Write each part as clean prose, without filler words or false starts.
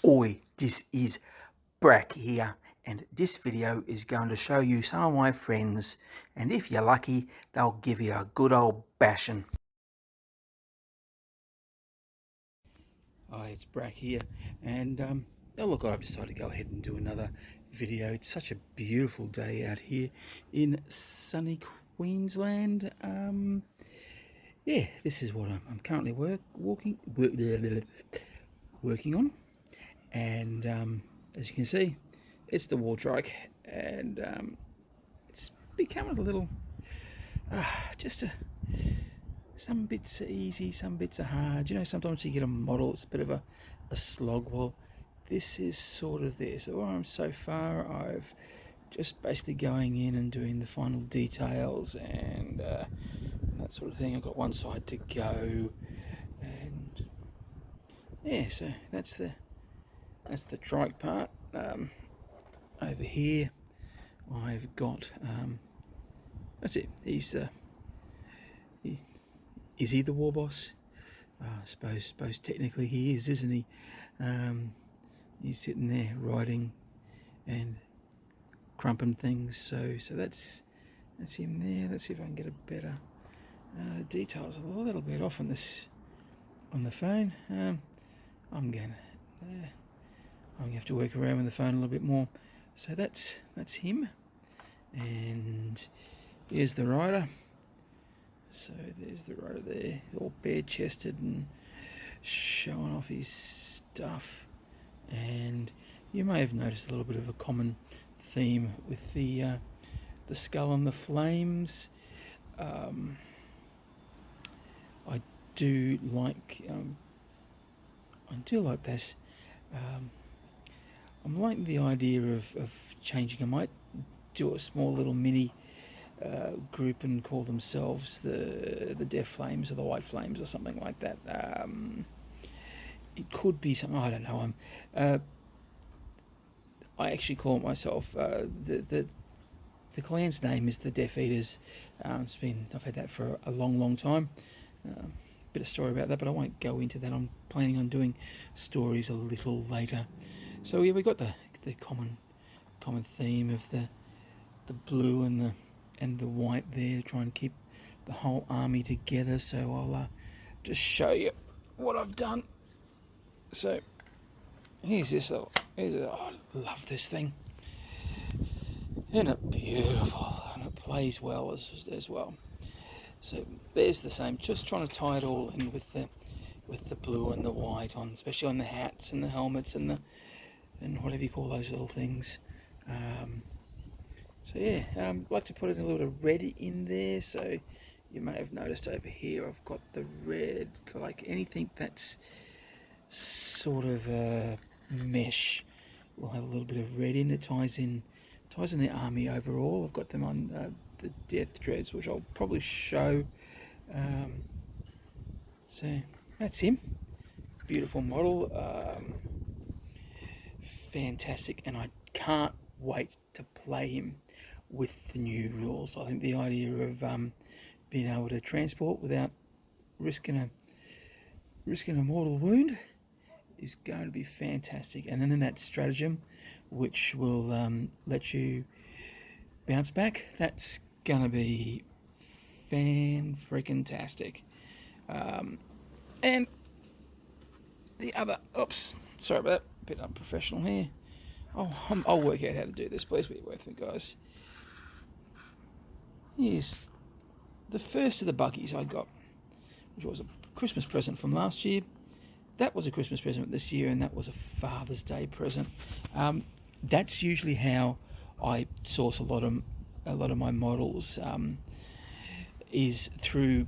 Oi, this is Brack here, and this video is going to show you some of my friends, and if you're lucky, they'll give you a good old bashing. Hi, it's Brack here, and oh look, I've decided to go ahead and do another video. It's such a beautiful day out here in sunny Queensland. Yeah, this is what I'm currently working on, and as you can see, it's the Wartrike, and it's becoming a little just some bits are easy, some bits are hard. You know, sometimes you get a model, it's a bit of a slog. Well, this is sort of there. So where I'm so far, I've just basically going in and doing the final details and that sort of thing. I've got one side to go, and yeah, so that's the trike part. Over here, I've got that's it. Is he the war boss? Suppose technically he is, isn't he? He's sitting there writing and crumping things. So that's him there. Let's see if I can get a better details a little bit off on this on the phone. I'm gonna have to work around with the phone a little bit more. So that's him, and here's the rider. So there's the rider there, all bare-chested and showing off his stuff. And you may have noticed a little bit of a common theme with the skull and the flames. I do like this. I'm liking the idea of changing. I might do a small little mini group and call themselves the Deaf Flames or the White Flames or something like that. It could be something, I don't know. I actually call myself the clan's name is the Deaf Eaters. I've had that for a long time. Bit of story about that, but I won't go into that. I'm planning on doing stories a little later. So yeah, we got the common theme of the blue and the white there, trying to keep the whole army together. So I'll just show you what I've done. So here's this little. I love this thing, isn't it beautiful? And it plays well as well. So there's the same. Just trying to tie it all in with the blue and the white on, especially on the hats and the helmets and whatever you call those little things. So yeah, I'd like to put a little bit of red in there. So you may have noticed over here I've got the red, like anything that's sort of a mesh will have a little bit of red in it. Ties in the army overall. I've got them on the death dreads, which I'll probably show. So that's him. Beautiful model. Fantastic, and I can't wait to play him with the new rules. I think the idea of being able to transport without risking a mortal wound is going to be fantastic. And then in that stratagem, which will let you bounce back, that's going to be fan-freaking-tastic. And the other, oops, sorry about that, a bit unprofessional here. I'll work out how to do this. Please be with me, guys. Here's the first of the buggies I got, which was a Christmas present from last year. That was a Christmas present this year, and that was a Father's Day present. That's usually how I source a lot of my models. Is through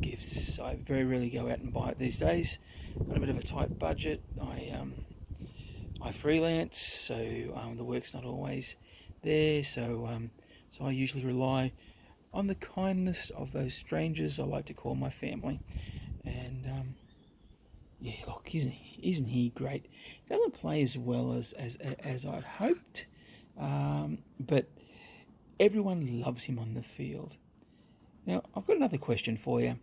gifts. I very rarely go out and buy it these days. Got a bit of a tight budget. I freelance, so the work's not always there. So I usually rely on the kindness of those strangers I like to call my family. And yeah, look, isn't he great? He doesn't play as well as I'd hoped, but everyone loves him on the field. Now, I've got another question for you.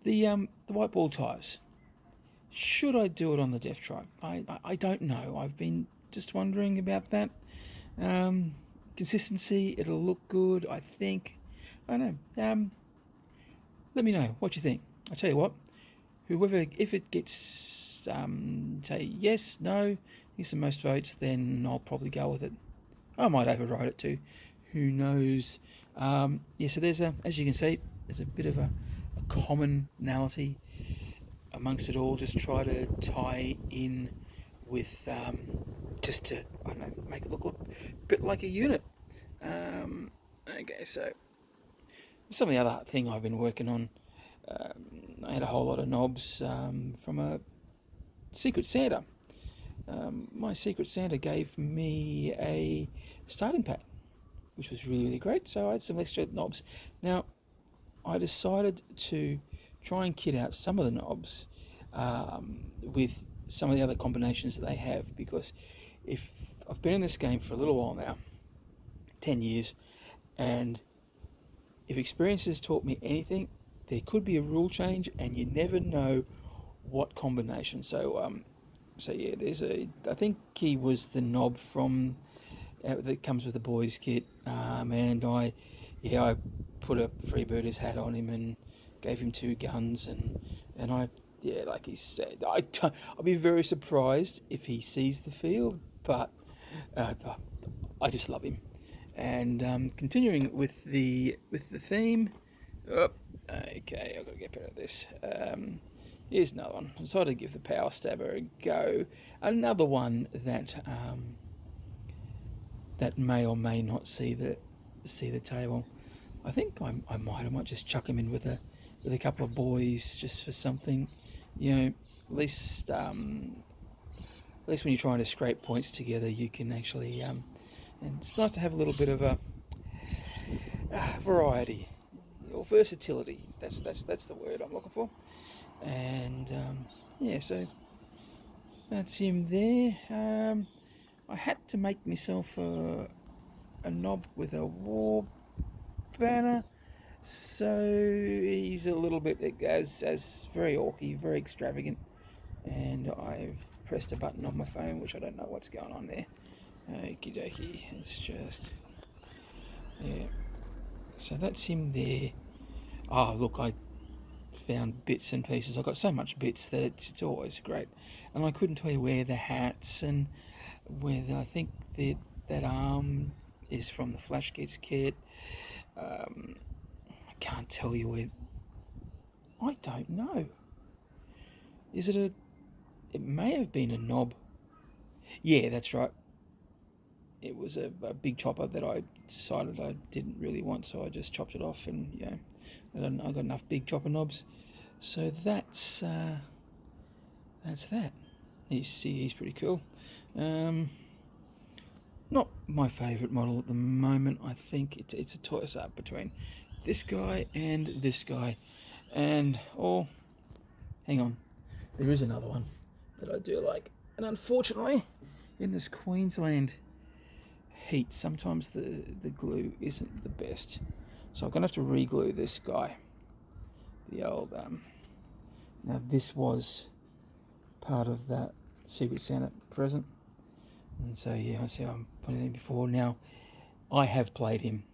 The white ball ties. Should I do it on the DEFFKILLA? I don't know. I've been just wondering about that. Consistency, it'll look good, I think. I don't know. Let me know what you think. I tell you what, whoever, if it gets, say yes, no, here's the most votes, then I'll probably go with it. I might override it too. Who knows? Yeah, so there's as you can see, there's a bit of a commonality amongst it all. Just try to tie in with, just to, I don't know, make it look a bit like a unit. Okay, so some of the other thing I've been working on, I had a whole lot of knobs from a Secret Santa. My Secret Santa gave me a starting pack, which was really, really great. So I had some extra knobs. Now, I decided to try and kit out some of the knobs with some of the other combinations that they have, because if I've been in this game for a little while now, 10 years, and if experience has taught me anything, there could be a rule change and you never know what combination. So so yeah, I think he was the knob from that comes with the boys kit, and I put a freebooter's hat on him and gave him 2 guns, and I, yeah, like he said, I'll be very surprised if he sees the field, but I just love him. And continuing with the theme, okay, I've got to get better at this. Here's another one. I decided to give the Power Stabber a go. Another one that that may or may not see the table. I think I might just chuck him in with a couple of boys just for something, you know. At least when you're trying to scrape points together, you can actually, and it's nice to have a little bit of a variety or versatility. That's the word I'm looking for. And yeah, so that's him there. I had to make myself a knob with a war banner, so he's a little bit as very orky, very extravagant, and I've pressed a button on my phone, which I don't know what's going on there. Okie dokie, it's just, yeah, so that's him there. Oh look, I found bits and pieces. I've got so much bits that it's always great, and I couldn't tell you where the hats and where I think that arm is from the Flash Kids kit. I can't tell you where. I don't know. Is it it may have been a knob. Yeah, that's right. It was a big chopper that I decided I didn't really want, so I just chopped it off, and you know, I got enough big chopper knobs. So that's that. He's pretty cool. Not my favourite model at the moment. I think it's a toss-up between this guy and this guy. And, oh, hang on. There is another one that I do like. And unfortunately, in this Queensland heat, sometimes the glue isn't the best. So I'm going to have to re-glue this guy. The old, now this was part of that Secret Santa present. And so yeah, I see I'm putting it in before. Now, I have played him.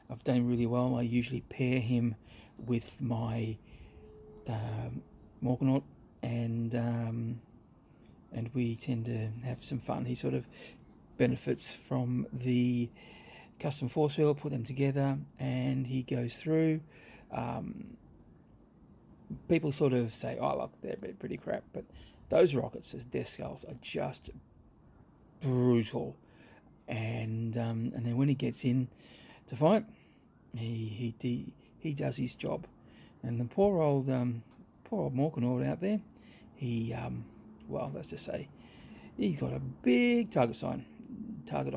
I've done really well. I usually pair him with my Morganaut, and we tend to have some fun. He sort of benefits from the custom force field, put them together, and he goes through. People sort of say, oh look, they're pretty crap, but those rockets as death skulls are just brutal. And then when he gets in to fight, he does his job. And the poor old Morganaut out there, well, let's just say he's got a big target on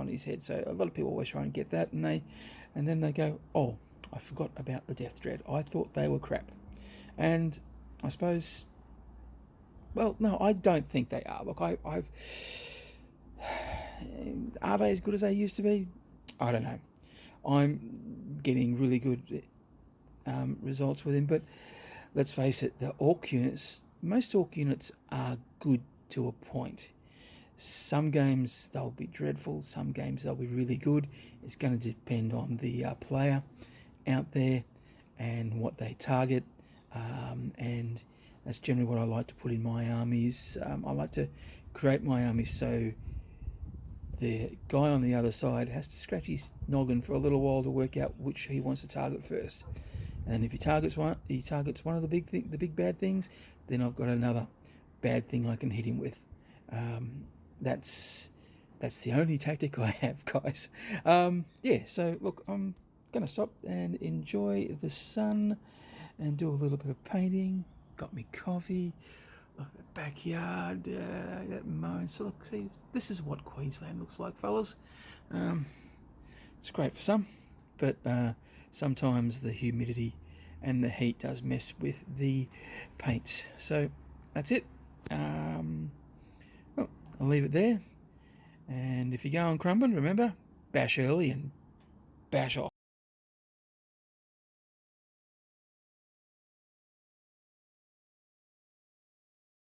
his head. So a lot of people always try and get that, and then they go, oh, I forgot about the Death Dread. I thought they were crap. And I suppose, well, no, I don't think they are. Look, are they as good as they used to be? I don't know. I'm getting really good results with him, but let's face it, the Orc units most Orc units are good to a point. Some games they'll be dreadful, some games they'll be really good. It's going to depend on the player out there and what they target, and that's generally what I like to put in my armies. I like to create my armies so the guy on the other side has to scratch his noggin for a little while to work out which he wants to target first. And then if he targets one of the big bad things, then I've got another bad thing I can hit him with. That's the only tactic I have, guys. Yeah, so look, I'm going to stop and enjoy the sun and do a little bit of painting. Got me coffee. Look at the backyard, that mown. So look, see, this is what Queensland looks like, fellas. It's great for some, but sometimes the humidity and the heat does mess with the paints. So that's it. Well, I'll leave it there. And if you go on crumbing, remember, bash early and bash off.